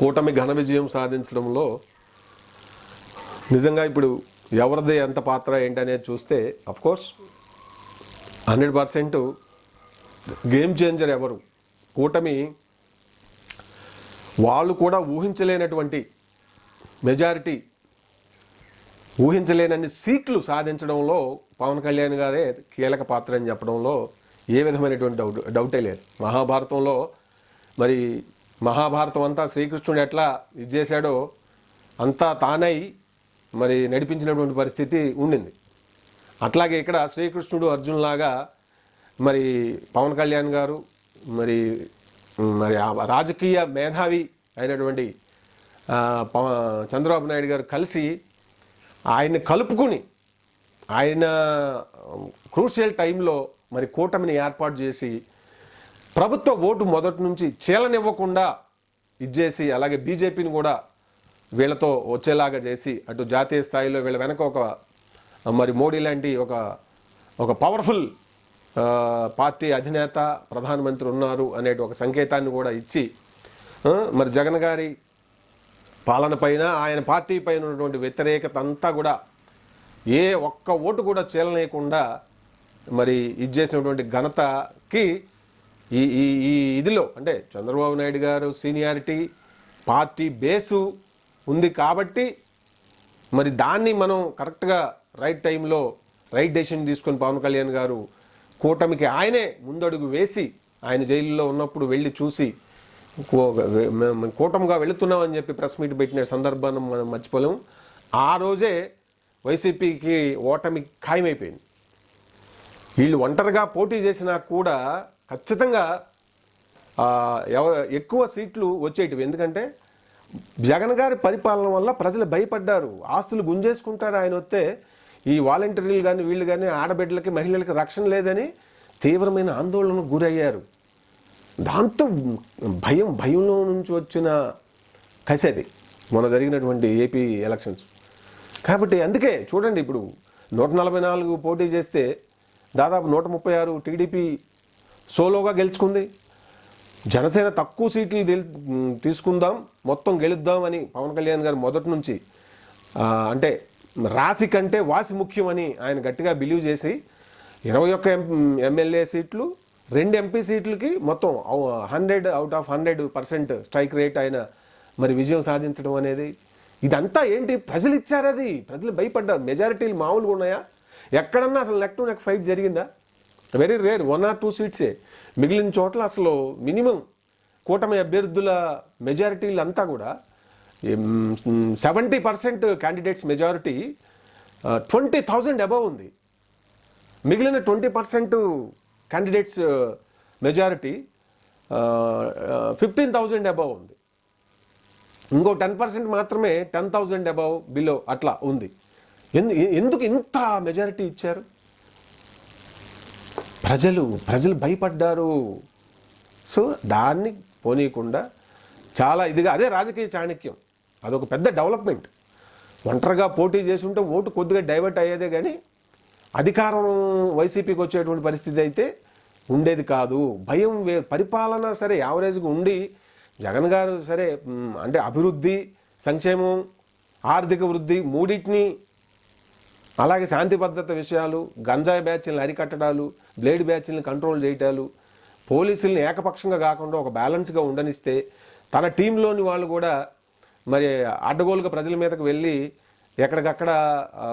కూటమి ఘన విజయం సాధించడంలో నిజంగా ఇప్పుడు ఎవరిది ఎంత పాత్ర ఏంటనేది చూస్తే అఫ్కోర్స్ 100% గేమ్ చేంజర్ ఎవరు, కూటమి వాళ్ళు కూడా ఊహించలేనటువంటి మెజారిటీ, ఊహించలేనన్ని సీట్లు సాధించడంలో పవన్ కళ్యాణ్ గారే కీలక పాత్ర అని చెప్పడంలో ఏ విధమైనటువంటి డౌటే లేదు. మహాభారతంలో మరి మహాభారతం అంతా శ్రీకృష్ణుడు ఎట్లా ఇది చేశాడో అంతా తానై మరి నడిపించినటువంటి పరిస్థితి ఉండింది. అట్లాగే ఇక్కడ శ్రీకృష్ణుడు అర్జున్లాగా మరి పవన్ కళ్యాణ్ గారు మరి మరి రాజకీయ మేధావి అయినటువంటి చంద్రబాబు నాయుడు గారు కలిసి ఆయన్ని కలుపుకుని ఆయన క్రూషియల్ టైంలో మరి కూటమిని ఏర్పాటు చేసి ప్రభుత్వ ఓటు మొదటి నుంచి చీలనివ్వకుండా ఇచ్చేసి, అలాగే బీజేపీని కూడా వీళ్ళతో వచ్చేలాగా చేసి అటు జాతీయ స్థాయిలో వీళ్ళ వెనక ఒక మరి మోడీ లాంటి ఒక పవర్ఫుల్ పార్టీ అధినేత ప్రధానమంత్రి ఉన్నారు అనే ఒక సంకేతాన్ని కూడా ఇచ్చి మరి జగన్ గారి పాలన పైన ఆయన పార్టీ పైన ఉన్నటువంటి వ్యతిరేకత అంతా కూడా ఏ ఒక్క ఓటు కూడా చీలనేయకుండా మరి ఇది చేసినటువంటి ఘనతకి ఈ ఇదిలో అంటే చంద్రబాబు నాయుడు గారు సీనియారిటీ, పార్టీ బేసు ఉంది కాబట్టి మరి దాన్ని మనం కరెక్ట్గా రైట్ టైంలో రైట్ డెసిషన్ తీసుకొని పవన్ కళ్యాణ్ గారు కూటమికి ఆయనే ముందడుగు వేసి ఆయన జైలులో ఉన్నప్పుడు వెళ్ళి చూసి కూటమిగా వెళుతున్నామని చెప్పి ప్రెస్ మీట్ పెట్టిన సందర్భాన్ని మనం మర్చిపోలేము. ఆ రోజే వైసీపీకి ఓటమి ఖాయమైపోయింది. వీళ్ళు ఒంటరిగా పోటీ చేసినా కూడా ఖచ్చితంగా ఎక్కువ సీట్లు వచ్చేటివి. ఎందుకంటే జగన్ గారి పరిపాలన వల్ల ప్రజలు భయపడ్డారు, ఆస్తులు గుంజేసుకుంటారు ఆయన వస్తే, ఈ వాలంటీర్లు కానీ వీళ్ళు కానీ ఆడబిడ్డలకి మహిళలకి రక్షణ లేదని తీవ్రమైన ఆందోళనకు గురయ్యారు. దాంతో భయంలో నుంచి వచ్చిన కసేది మొన్న జరిగినటువంటి ఏపీ ఎలక్షన్స్. కాబట్టి అందుకే చూడండి, ఇప్పుడు 144 పోటీ చేస్తే దాదాపు 136 టీడీపీ సోలోగా గెలుచుకుంది. జనసేన తక్కువ సీట్లు తీసుకుందాం, మొత్తం గెలుద్దాం అని పవన్ కళ్యాణ్ గారు మొదటి నుంచి అంటే రాశి కంటే వాసి ముఖ్యమని ఆయన గట్టిగా బిలీవ్ చేసి 21 ఎమ్మెల్యే సీట్లు, 2 ఎంపీ సీట్లకి మొత్తం 100/100% స్ట్రైక్ రేట్ ఆయన మరి విజయం సాధించడం అనేది ఇదంతా ఏంటి, ప్రజలు ఇచ్చారు. అది ప్రజలు భయపడ్డారు. మెజారిటీలు మామూలుగా ఉన్నాయా? ఎక్కడన్నా అసలు నెక్ టు నెక్ ఫైట్ జరిగిందా? Very rare, 1 or 2 సీట్సే. మిగిలిన చోట్ల అసలు మినిమం కూటమి అభ్యర్థుల మెజారిటీలు అంతా కూడా 70% క్యాండిడేట్స్ మెజారిటీ 20,000 అబవ్ ఉంది. మిగిలిన 20% క్యాండిడేట్స్ మెజారిటీ 15,000 అబవ్ ఉంది. ఇంకో 10% మాత్రమే 10,000 అబవ్ బిలో అట్లా ఉంది. ఎందుకు ఇంత మెజారిటీ ఇచ్చారు? ప్రజలు భయపడ్డారు. సో దాన్ని పోనీయకుండా చాలా ఇదిగా, అదే రాజకీయ చాణక్యం, అదొక పెద్ద డెవలప్మెంట్. ఒంటరిగా పోటీ చేసి ఉంటే ఓటు కొద్దిగా డైవర్ట్ అయ్యేదే కానీ అధికారం వైసీపీకి వచ్చేటువంటి పరిస్థితి అయితే ఉండేది కాదు. భయం పరిపాలన సరే యావరేజ్గా ఉండి జగన్ గారు సరే అంటే అభివృద్ధి, సంక్షేమం, ఆర్థిక వృద్ధి మూడింటిని, అలాగే శాంతి భద్రత విషయాలు, గంజాయి బ్యాచ్లను అరికట్టడాలు, బ్లేడ్ బ్యాచ్లను కంట్రోల్ చేయటాలు, పోలీసుల్ని ఏకపక్షంగా కాకుండా ఒక బ్యాలెన్స్గా ఉండనిస్తే, తన టీంలోని వాళ్ళు కూడా మరి అడ్డగోలుగా ప్రజల మీదకి వెళ్ళి ఎక్కడికక్కడ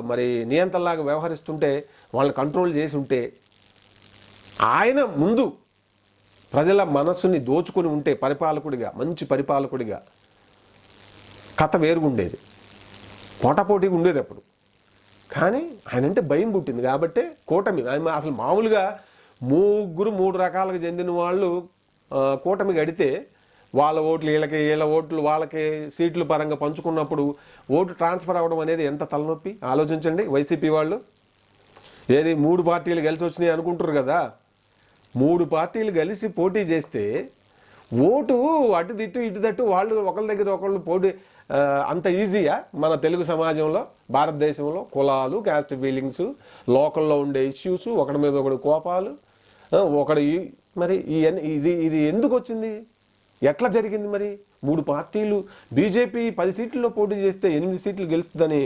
మరి నియంత్రణలాగా వ్యవహరిస్తుంటే వాళ్ళని కంట్రోల్ చేసి ఉంటే, ఆయన ముందు ప్రజల మనస్సుని దోచుకుని ఉంటే పరిపాలకుడిగా, మంచి పరిపాలకుడిగా కథ వేరుగుండేది, పోటాపోటీగా ఉండేది అప్పుడు. కానీ ఆయన అంటే భయం పుట్టింది కాబట్టి కూటమి అసలు మామూలుగా 3 రకాలకు చెందిన వాళ్ళు కూటమి గడితే వాళ్ళ ఓట్లు వీళ్ళకి, వీళ్ళ ఓట్లు వాళ్ళకి సీట్ల పరంగా పంచుకున్నప్పుడు ఓటు ట్రాన్స్ఫర్ అవ్వడం అనేది ఎంత తలనొప్పి ఆలోచించండి. వైసీపీ వాళ్ళు ఏది 3 పార్టీలు కలిసి వచ్చినాయి అనుకుంటారు కదా, 3 పార్టీలు కలిసి పోటీ చేస్తే ఓటు అటు ఇటు ఇటు తట్టు వాళ్ళు ఒకళ్ళ దగ్గర ఒకళ్ళు పోటీ అంత ఈజీయా? మన తెలుగు సమాజంలో, భారతదేశంలో కులాలు, క్యాస్ట్ ఫీలింగ్స్, లోకల్లో ఉండే ఇష్యూస్, ఒకటి మీద ఒకటి కోపాలు, ఒకటి మరి ఇది ఎందుకు వచ్చింది, ఎట్లా జరిగింది? మరి 3 పార్టీలు బీజేపీ 10 సీట్లలో పోటీ చేస్తే 8 సీట్లు గెలుస్తుందని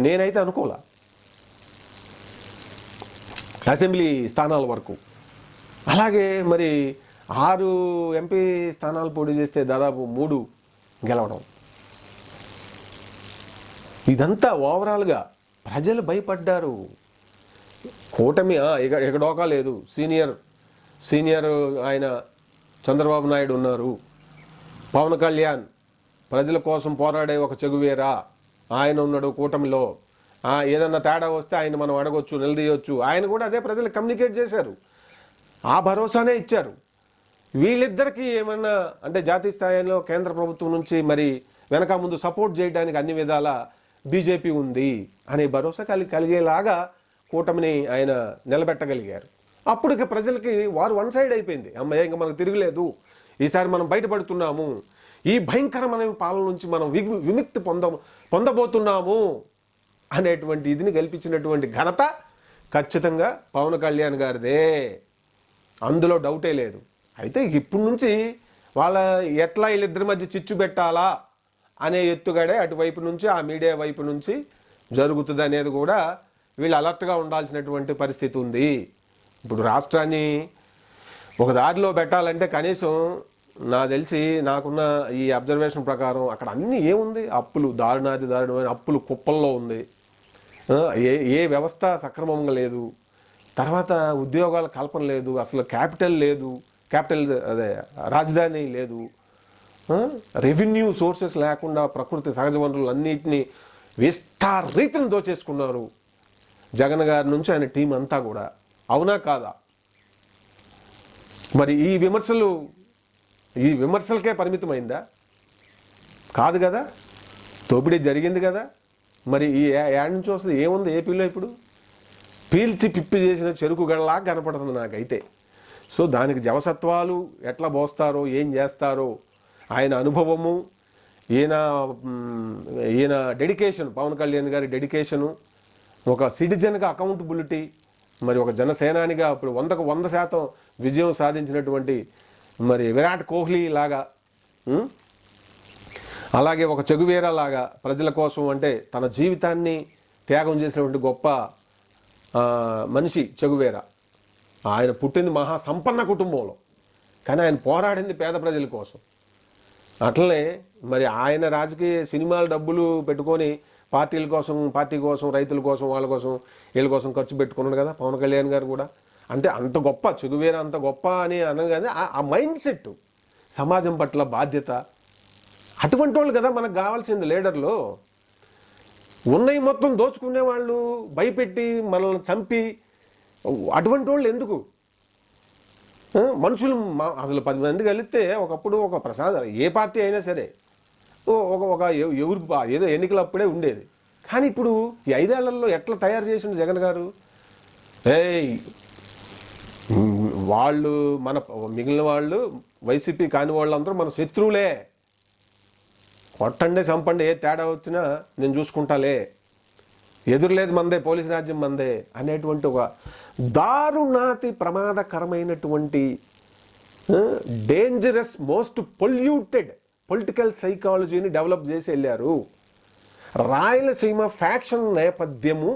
నేనైతే అనుకోలే. అసెంబ్లీ స్థానాల వరకు. అలాగే మరి 6 ఎంపీ స్థానాలు పోటీ చేస్తే దాదాపు 3 గెలవడం. ఇదంతా ఓవరాల్గా ప్రజలు భయపడ్డారు. కూటమి ఎగడోకా లేదు. సీనియర్ ఆయన చంద్రబాబు నాయుడు ఉన్నారు. పవన్ కళ్యాణ్ ప్రజల కోసం పోరాడే ఒక చెగువేరా ఆయన ఉన్నాడు కూటమిలో. ఏదన్నా తేడా వస్తే ఆయన మనం అడగొచ్చు, నిలదీయొచ్చు. ఆయన కూడా అదే ప్రజలకు కమ్యూనికేట్ చేశారు, ఆ భరోసానే ఇచ్చారు. వీళ్ళిద్దరికీ ఏమన్నా అంటే జాతీయ స్థాయిలో కేంద్ర ప్రభుత్వం నుంచి మరి వెనక ముందు సపోర్ట్ చేయడానికి అన్ని విధాల బీజేపీ ఉంది అనే భరోసా కలిగేలాగా కూటమిని ఆయన నిలబెట్టగలిగారు. అప్పుడు ప్రజలకి వారు వన్ సైడ్ అయిపోయింది. అమ్మయ్య, ఇంకా మనకు తిరగలేదు, ఈసారి మనం బయటపడుతున్నాము, ఈ భయంకరమైన పాలన నుంచి మనం విముక్తి పొందబోతున్నాము అనేటువంటి ఇదిని కల్పించినటువంటి ఘనత ఖచ్చితంగా పవన్ కళ్యాణ్ గారిదే, అందులో డౌటే లేదు. అయితే ఇప్పటి నుంచి ఎట్లా వీళ్ళిద్దరి మధ్య చిచ్చు పెట్టాలా అనే ఎత్తుగడే అటువైపు నుంచి ఆ మీడియా వైపు నుంచి జరుగుతుంది అనేది కూడా వీళ్ళు అలర్ట్గా ఉండాల్సినటువంటి పరిస్థితి ఉంది. ఇప్పుడు రాష్ట్రాన్ని ఒక దారిలో పెట్టాలంటే కనీసం నాకు తెలిసి నాకున్న ఈ అబ్జర్వేషన్ ప్రకారం అక్కడ అన్నీ ఏముంది, అప్పులు దారుణమైన అప్పులు కుప్పల్లో ఉంది. ఏ వ్యవస్థ సక్రమంగా లేదు. తర్వాత ఉద్యోగాల కల్పన లేదు, అసలు క్యాపిటల్ అదే రాజధాని లేదు, రెవెన్యూ సోర్సెస్ లేకుండా ప్రకృతి సహజ వనరులు అన్నిటినీ విస్తారీతిని దోచేసుకున్నారు జగన్ గారి నుంచి ఆయన టీం అంతా కూడా. అవునా కాదా? మరి ఈ విమర్శలకే పరిమితమైందా? కాదు కదా, దోపిడీ జరిగింది కదా. మరి ఈ యాడ్ నుంచి వస్తుంది ఏముంది ఏపీలో? ఇప్పుడు పీల్చి పిప్పి చేసిన చెరుకు గడలా కనపడుతుంది నాకైతే. సో దానికి జవసత్వాలు ఎట్లా పోస్తారో, ఏం చేస్తారో, ఆయన అనుభవము, ఈయన డెడికేషన్, పవన్ కళ్యాణ్ గారి డెడికేషను, ఒక సిటిజన్గా అకౌంటబిలిటీ, మరి ఒక జనసేనానిగా ఇప్పుడు 100% విజయం సాధించినటువంటి మరి విరాట్ కోహ్లీ లాగా, అలాగే ఒక చెగువేరా లాగా ప్రజల కోసం అంటే తన జీవితాన్ని త్యాగం చేసినటువంటి గొప్ప మనిషి చెగువేరా. ఆయన పుట్టింది మహా సంపన్న కుటుంబంలో, కానీ ఆయన పోరాడింది పేద ప్రజల కోసం. అట్లనే మరి ఆయన రాజకీయ సినిమాలు డబ్బులు పెట్టుకొని పార్టీ కోసం, రైతుల కోసం, వాళ్ళ కోసం, వీళ్ళ కోసం ఖర్చు పెట్టుకున్నాడు కదా పవన్ కళ్యాణ్ గారు కూడా. అంటే అంత గొప్ప చెగువేరా, అంత గొప్ప అని అనగానే ఆ మైండ్ సెట్, సమాజం పట్ల బాధ్యత, అటువంటి వాళ్ళు కదా మనకు కావాల్సింది లీడర్లు. ఉన్నవి మొత్తం దోచుకునే వాళ్ళు, భయపెట్టి మనల్ని చంపి, అటువంటి వాళ్ళు ఎందుకు? మనుషులు అసలు 10 మంది కలిస్తే ఒకప్పుడు ఒక ఏ పార్టీ అయినా సరే ఎవరు ఏదో ఎన్నికలప్పుడే ఉండేది. కానీ ఇప్పుడు ఈ 5 ఏళ్లలో ఎట్లా తయారు చేసిండు జగన్ గారు? వాళ్ళు మిగిలిన వాళ్ళు వైసీపీ కాని వాళ్ళందరూ మన శత్రువులే, కొట్టండి చంపండి, ఏ తేడా వచ్చినా నేను చూసుకుంటాలే, ఎదురులేదు మందే, పోలీసు రాజ్యం మందే అనేటువంటి ఒక దారుణాతి ప్రమాదకరమైనటువంటి డేంజరస్ మోస్ట్ పొల్యూటెడ్ పొలిటికల్ సైకాలజీని డెవలప్ చేసి వెళ్ళారు. రాయలసీమ ఫ్యాక్షన్ నేపథ్యము,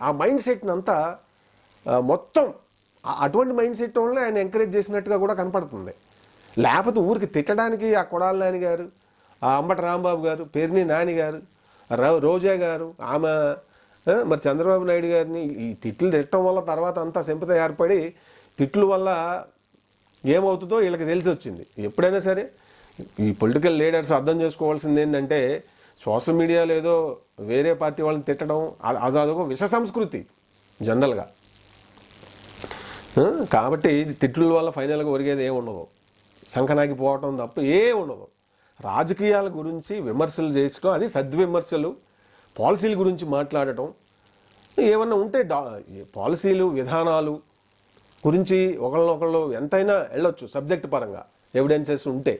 ఆ మైండ్ సెట్ని అంతా మొత్తం అటువంటి మైండ్ సెట్ వల్ల ఆయన ఎంకరేజ్ చేసినట్టుగా కూడా కనపడుతుంది. లేకపోతే ఊరికి తిట్టడానికి ఆ కొడాలి నాని గారు, ఆ అంబటి రాంబాబు గారు, పేర్ని నాని గారు, రోజా గారు, ఆమె మరి చంద్రబాబు నాయుడు గారిని ఈ తిట్లు తిట్టడం వల్ల తర్వాత అంతా సింపతి ఏర్పడి తిట్ల వల్ల ఏమవుతుందో వీళ్ళకి తెలిసి వచ్చింది. ఎప్పుడైనా సరే ఈ పొలిటికల్ లీడర్స్ అర్థం చేసుకోవాల్సింది ఏంటంటే, సోషల్ మీడియాలో ఏదో వేరే పార్టీ వాళ్ళని తిట్టడం అదొక విష సంస్కృతి జనరల్గా. కాబట్టి తిట్ల వల్ల ఫైనల్గా ఒరిగేది ఏముండదు, సంకనాకి పోవటం తప్ప ఉండదు. రాజకీయాల గురించి విమర్శలు చేయడం, అది సద్విమర్శలు, పాలసీల గురించి మాట్లాడటం, ఏమన్నా ఉంటే పాలసీలు విధానాలు గురించి ఒకళ్ళనొకళ్ళు ఎంతైనా వెళ్ళొచ్చు సబ్జెక్ట్ పరంగా ఎవిడెన్సెస్ ఉంటే.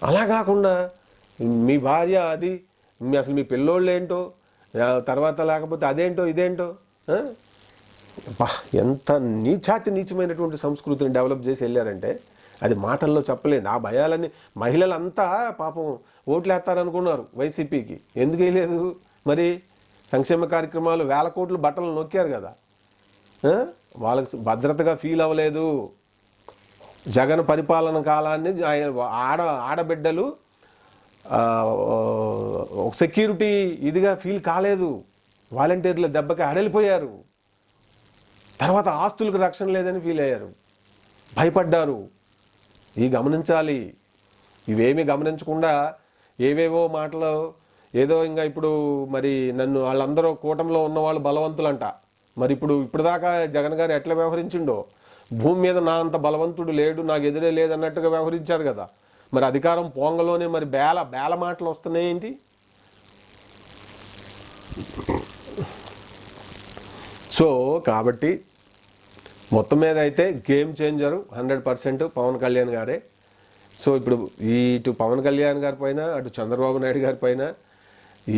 అలా కాకుండా మీ భార్య అది, అసలు మీ పిల్లోళ్ళు ఏంటో, తర్వాత లేకపోతే అదేంటో ఇదేంటో, ఎంత నీచమైనటువంటి సంస్కృతిని డెవలప్ చేసి వెళ్ళారంటే అది మాటల్లో చెప్పలేదు. ఆ భయాలని మహిళలంతా పాపం ఓట్లేస్తారనుకున్నారు వైసీపీకి. ఎందుకు వేయలేదు మరి? సంక్షేమ కార్యక్రమాలు 1000 కోట్లు బట్టలు నొక్కారు కదా. వాళ్ళకి భద్రతగా ఫీల్ అవ్వలేదు. జగన్ పరిపాలన కాలాన్ని ఆడబిడ్డలు సెక్యూరిటీ ఇదిగా ఫీల్ కాలేదు. వాలంటీర్ల దెబ్బకి అడలిపోయారు. తర్వాత ఆస్తులకు రక్షణ లేదని ఫీల్ అయ్యారు, భయపడ్డారు. ఇవి గమనించాలి. ఇవేమీ గమనించకుండా ఏవేవో మాటలు ఏదో ఇంకా ఇప్పుడు మరి నన్ను వాళ్ళందరూ కూటమిలో ఉన్నవాళ్ళు బలవంతులంట. మరి ఇప్పుడు దాకా జగన్ గారు ఎట్లా వ్యవహరించిండో, భూమి మీద నా అంత బలవంతుడు లేడు, నాకు ఎదురే లేదన్నట్టుగా వ్యవహరించారు కదా. మరి అధికారం పోంగలోనే మరి బేల మాటలు వస్తున్నాయి ఏంటి? సో కాబట్టి మొత్తం మీద అయితే గేమ్ చేంజరు 100% పవన్ కళ్యాణ్ గారే. సో ఇప్పుడు ఇటు పవన్ కళ్యాణ్ గారి పైన, అటు చంద్రబాబు నాయుడు గారి పైన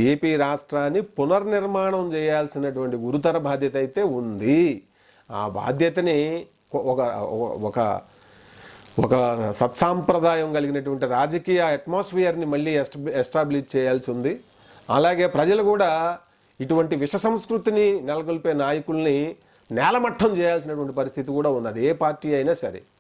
ఏపీ రాష్ట్రాన్ని పునర్నిర్మాణం చేయాల్సినటువంటి గురుతర బాధ్యత అయితే ఉంది. ఆ బాధ్యతని ఒక ఒక ఒక సత్సాంప్రదాయం కలిగినటువంటి రాజకీయ అట్మాస్ఫియర్ని మళ్ళీ ఎస్టాబ్లిష్ చేయాల్సి ఉంది. అలాగే ప్రజలు కూడా ఇటువంటి విష సంస్కృతిని నెలకొల్పే నాయకుల్ని నేలమట్టం చేయాల్సినటువంటి పరిస్థితి కూడా ఉన్నది, ఏ పార్టీ అయినా సరే.